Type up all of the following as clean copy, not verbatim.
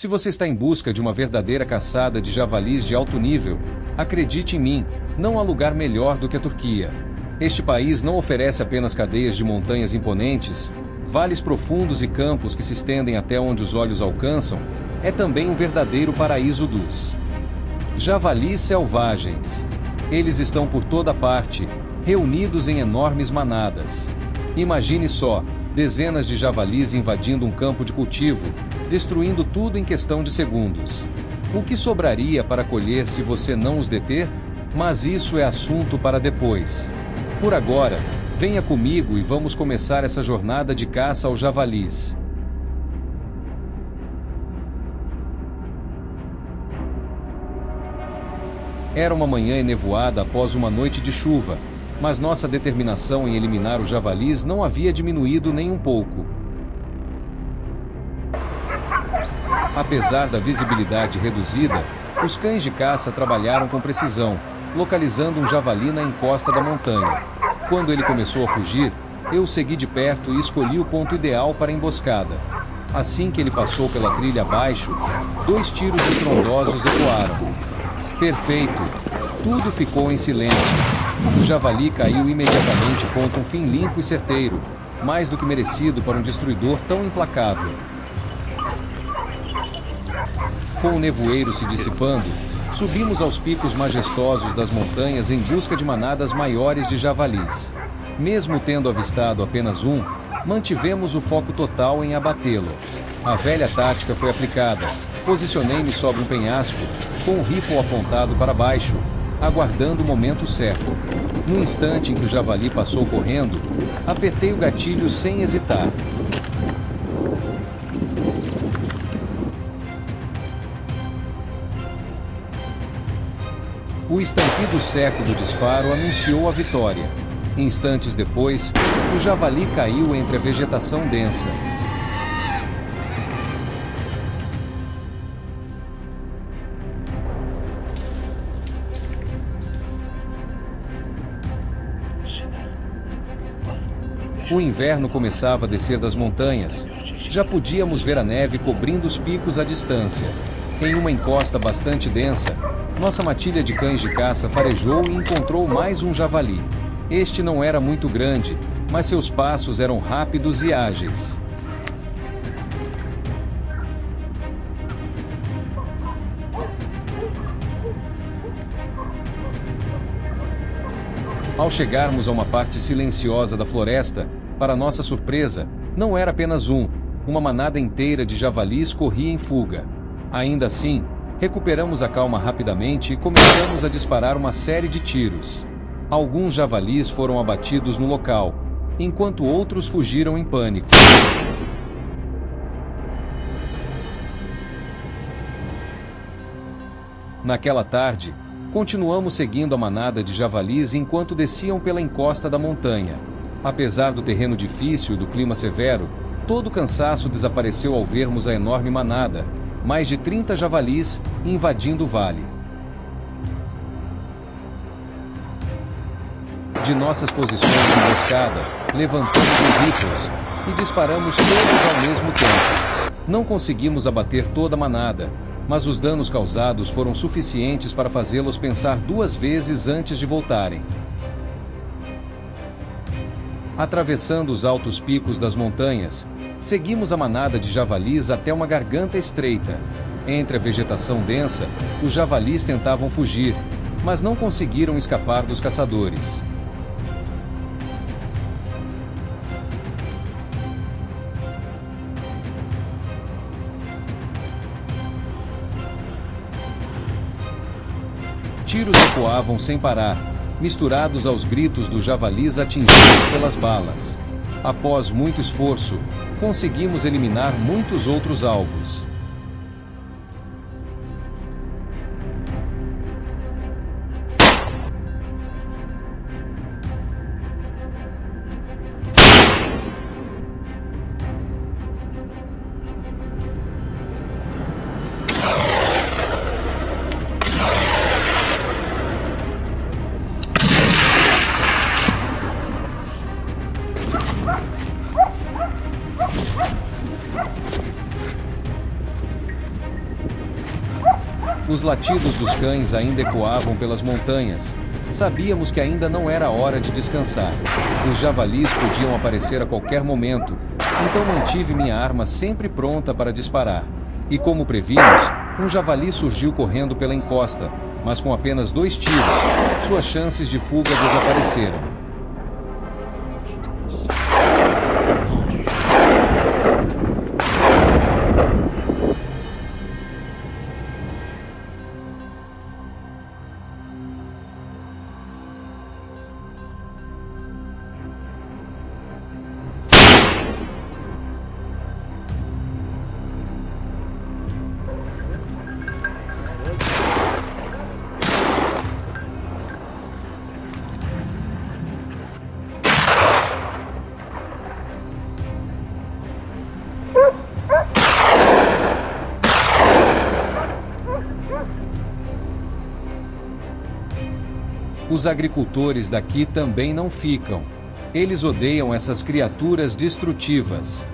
Se você está em busca de uma verdadeira caçada de javalis de alto nível, acredite em mim, não há lugar melhor do que a Turquia. Este país não oferece apenas cadeias de montanhas imponentes, vales profundos e campos que se estendem até onde os olhos alcançam, é também um verdadeiro paraíso dos javalis selvagens. Eles estão por toda parte, reunidos em enormes manadas. Imagine só, dezenas de javalis invadindo um campo de cultivo, destruindo tudo em questão de segundos. O que sobraria para colher se você não os deter? Mas isso é assunto para depois. Por agora, venha comigo e vamos começar essa jornada de caça aos javalis. Era uma manhã enevoada após uma noite de chuva, mas nossa determinação em eliminar os javalis não havia diminuído nem um pouco. Apesar da visibilidade reduzida, os cães de caça trabalharam com precisão, localizando um javali na encosta da montanha. Quando ele começou a fugir, eu o segui de perto e escolhi o ponto ideal para a emboscada. Assim que ele passou pela trilha abaixo, 2 tiros estrondosos ecoaram. Perfeito! Tudo ficou em silêncio. O javali caiu imediatamente, um fim limpo e certeiro, mais do que merecido para um destruidor tão implacável. Com o nevoeiro se dissipando, subimos aos picos majestosos das montanhas em busca de manadas maiores de javalis. Mesmo tendo avistado apenas um, mantivemos o foco total em abatê-lo. A velha tática foi aplicada. Posicionei-me sobre um penhasco, com o rifle apontado para baixo, aguardando o momento certo. No instante em que o javali passou correndo, apertei o gatilho sem hesitar. O estampido seco do disparo anunciou a vitória. Instantes depois, o javali caiu entre a vegetação densa. O inverno começava a descer das montanhas. Já podíamos ver a neve cobrindo os picos à distância. Em uma encosta bastante densa, nossa matilha de cães de caça farejou e encontrou mais um javali. Este não era muito grande, mas seus passos eram rápidos e ágeis. Ao chegarmos a uma parte silenciosa da floresta, para nossa surpresa, não era apenas uma manada inteira de javalis corria em fuga. Ainda assim, recuperamos a calma rapidamente e começamos a disparar uma série de tiros. Alguns javalis foram abatidos no local, enquanto outros fugiram em pânico. Naquela tarde, continuamos seguindo a manada de javalis enquanto desciam pela encosta da montanha. Apesar do terreno difícil e do clima severo, todo o cansaço desapareceu ao vermos a enorme manada, mais de 30 javalis, invadindo o vale. De nossas posições de emboscada, levantamos os rifles e disparamos todos ao mesmo tempo. Não conseguimos abater toda a manada, mas os danos causados foram suficientes para fazê-los pensar 2 vezes antes de voltarem. Atravessando os altos picos das montanhas, seguimos a manada de javalis até uma garganta estreita. Entre a vegetação densa, os javalis tentavam fugir, mas não conseguiram escapar dos caçadores. Tiros ecoavam sem parar, misturados aos gritos dos javalis atingidos pelas balas. Após muito esforço, conseguimos eliminar muitos outros alvos. Os latidos dos cães ainda ecoavam pelas montanhas. Sabíamos que ainda não era hora de descansar. Os javalis podiam aparecer a qualquer momento, então mantive minha arma sempre pronta para disparar. E como previmos, um javali surgiu correndo pela encosta, mas com apenas 2 tiros, suas chances de fuga desapareceram. Os agricultores daqui também não ficam. Eles odeiam essas criaturas destrutivas.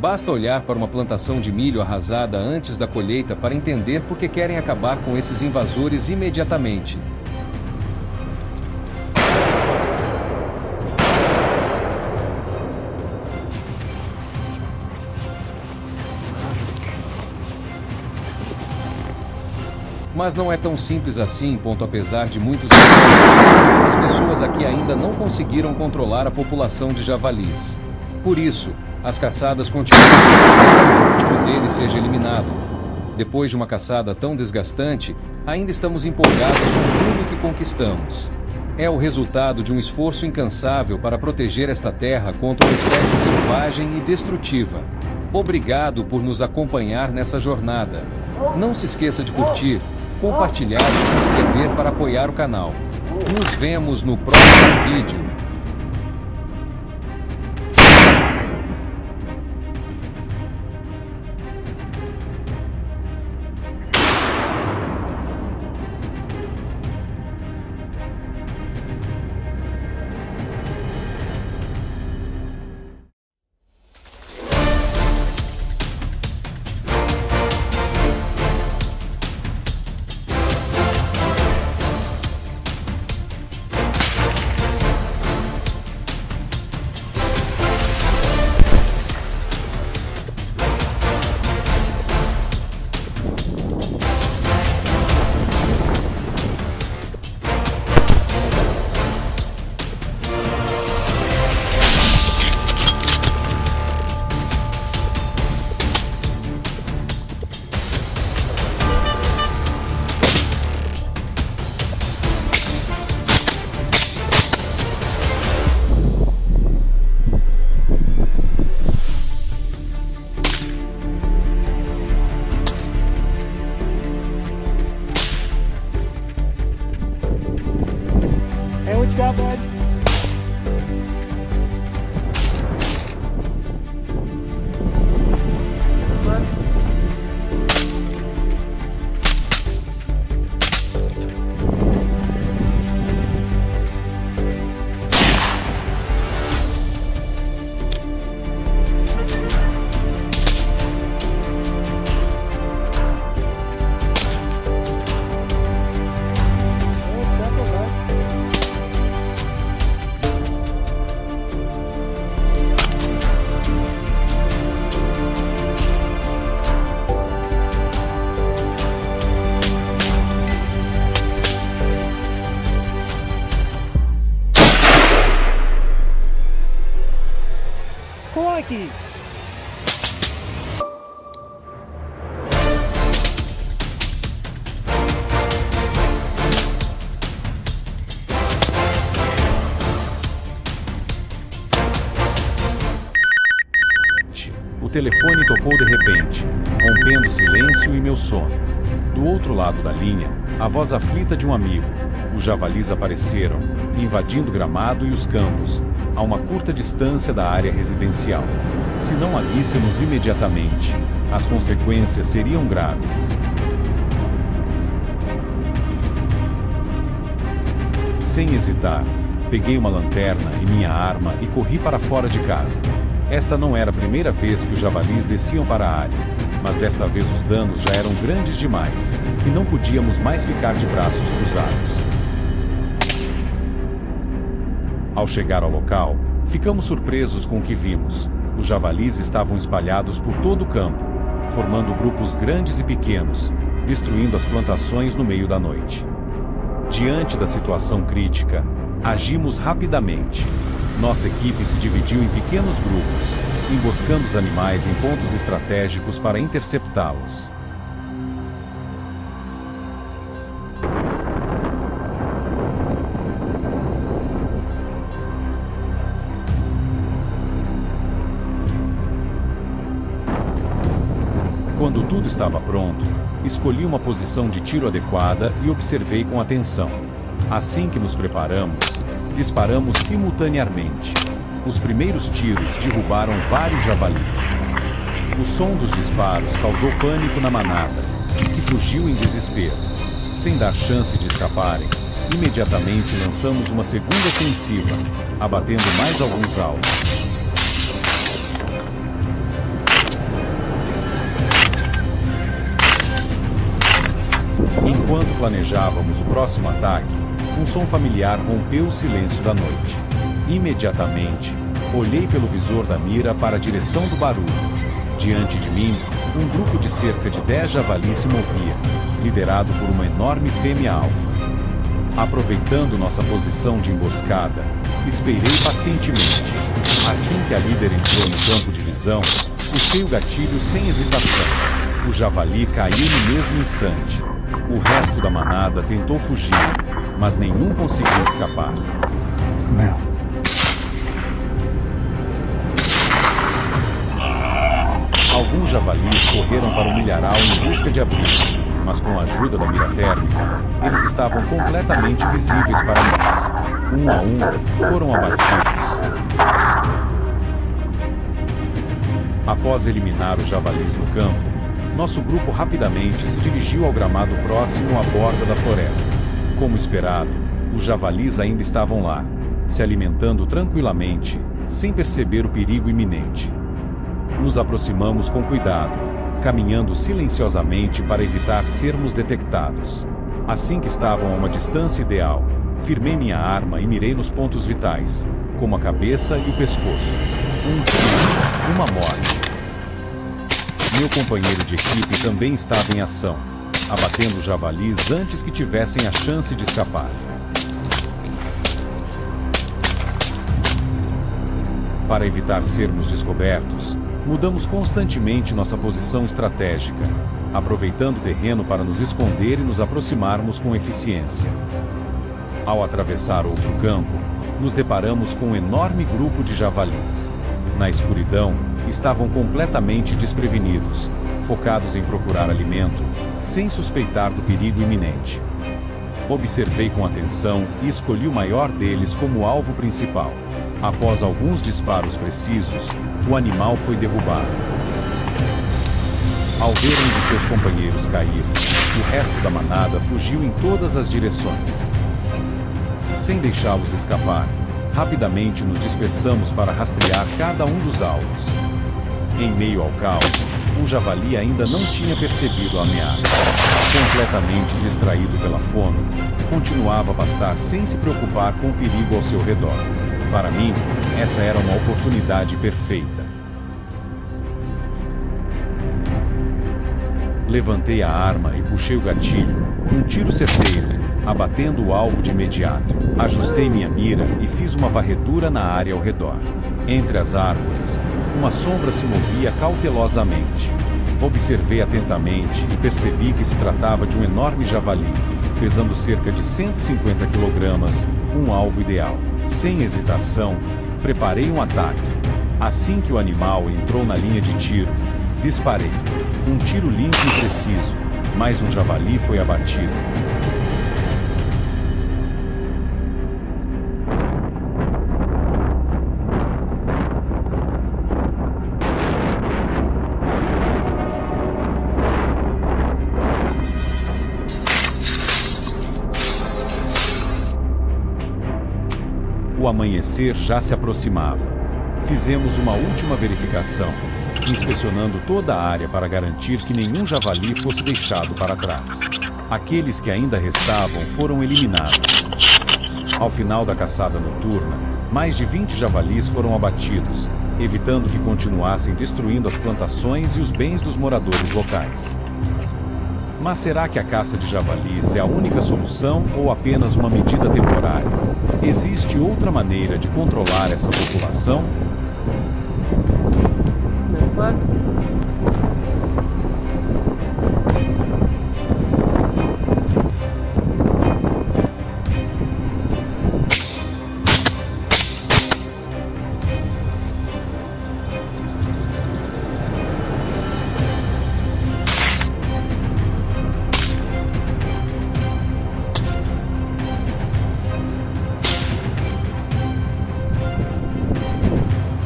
Basta olhar para uma plantação de milho arrasada antes da colheita para entender por que querem acabar com esses invasores imediatamente. Mas não é tão simples assim, apesar de muitos esforços, as pessoas aqui ainda não conseguiram controlar a população de javalis. Por isso, as caçadas continuam até que o último deles seja eliminado. Depois de uma caçada tão desgastante, ainda estamos empolgados com tudo que conquistamos. É o resultado de um esforço incansável para proteger esta terra contra uma espécie selvagem e destrutiva. Obrigado por nos acompanhar nessa jornada. Não se esqueça de curtir, compartilhar e se inscrever para apoiar o canal. Nos vemos no próximo vídeo. Hey, what you got, bud? Aqui. O telefone tocou de repente, rompendo o silêncio e meu sono. Do outro lado da linha, a voz aflita de um amigo. Os javalis apareceram, invadindo o gramado e os campos, a uma curta distância da área residencial. Se não alíssemos imediatamente, as consequências seriam graves. Sem hesitar, peguei uma lanterna e minha arma e corri para fora de casa. Esta não era a primeira vez que os javalis desciam para a área. mas desta vez os danos já eram grandes demais, e não podíamos mais ficar de braços cruzados. Ao chegar ao local, ficamos surpresos com o que vimos. Os javalis estavam espalhados por todo o campo, formando grupos grandes e pequenos, destruindo as plantações no meio da noite. Diante da situação crítica, agimos rapidamente. Nossa equipe se dividiu em pequenos grupos, emboscando os animais em pontos estratégicos para interceptá-los. Quando tudo estava pronto, escolhi uma posição de tiro adequada e observei com atenção. Assim que nos preparamos, disparamos simultaneamente. Os primeiros tiros derrubaram vários javalis. O som dos disparos causou pânico na manada, que fugiu em desespero. Sem dar chance de escaparem, imediatamente lançamos uma segunda ofensiva, abatendo mais alguns alvos. Enquanto planejávamos o próximo ataque, um som familiar rompeu o silêncio da noite. Imediatamente, olhei pelo visor da mira para a direção do barulho. Diante de mim, um grupo de cerca de 10 javalis se movia, liderado por uma enorme fêmea alfa. Aproveitando nossa posição de emboscada, esperei pacientemente. Assim que a líder entrou no campo de visão, puxei o gatilho sem hesitação. O javali caiu no mesmo instante. O resto da manada tentou fugir, mas nenhum conseguiu escapar. Alguns javalis correram para o milharal em busca de abrigo, mas com a ajuda da mira térmica, eles estavam completamente visíveis para nós. Um a um, foram abatidos. Após eliminar os javalis no campo, nosso grupo rapidamente se dirigiu ao gramado próximo à borda da floresta. Como esperado, os javalis ainda estavam lá, se alimentando tranquilamente, sem perceber o perigo iminente. Nos aproximamos com cuidado, caminhando silenciosamente para evitar sermos detectados. Assim que estavam a uma distância ideal, firmei minha arma e mirei nos pontos vitais, como a cabeça e o pescoço. Um tiro, uma morte. Meu companheiro de equipe também estava em ação, abatendo os javalis antes que tivessem a chance de escapar. Para evitar sermos descobertos, mudamos constantemente nossa posição estratégica, aproveitando o terreno para nos esconder e nos aproximarmos com eficiência. Ao atravessar outro campo, nos deparamos com um enorme grupo de javalis. Na escuridão, estavam completamente desprevenidos, focados em procurar alimento, sem suspeitar do perigo iminente. Observei com atenção e escolhi o maior deles como alvo principal. Após alguns disparos precisos, o animal foi derrubado. Ao ver um de seus companheiros cair, o resto da manada fugiu em todas as direções. Sem deixá-los escapar, rapidamente nos dispersamos para rastrear cada um dos alvos. Em meio ao caos, o javali ainda não tinha percebido a ameaça. Completamente distraído pela fome, continuava a pastar sem se preocupar com o perigo ao seu redor. Para mim, essa era uma oportunidade perfeita. Levantei a arma e puxei o gatilho, um tiro certeiro, abatendo o alvo de imediato. Ajustei minha mira e fiz uma varredura na área ao redor. Entre as árvores, uma sombra se movia cautelosamente. Observei atentamente e percebi que se tratava de um enorme javali, pesando cerca de 150 kg, um alvo ideal. Sem hesitação, preparei um ataque. Assim que o animal entrou na linha de tiro, disparei. Um tiro limpo e preciso, mas um javali foi abatido. O amanhecer já se aproximava. Fizemos uma última verificação, inspecionando toda a área para garantir que nenhum javali fosse deixado para trás. Aqueles que ainda restavam foram eliminados. Ao final da caçada noturna, mais de 20 javalis foram abatidos, evitando que continuassem destruindo as plantações e os bens dos moradores locais. Mas será que a caça de javalis é a única solução ou apenas uma medida temporária? Existe outra maneira de controlar essa população?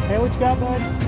É onde que é a banda?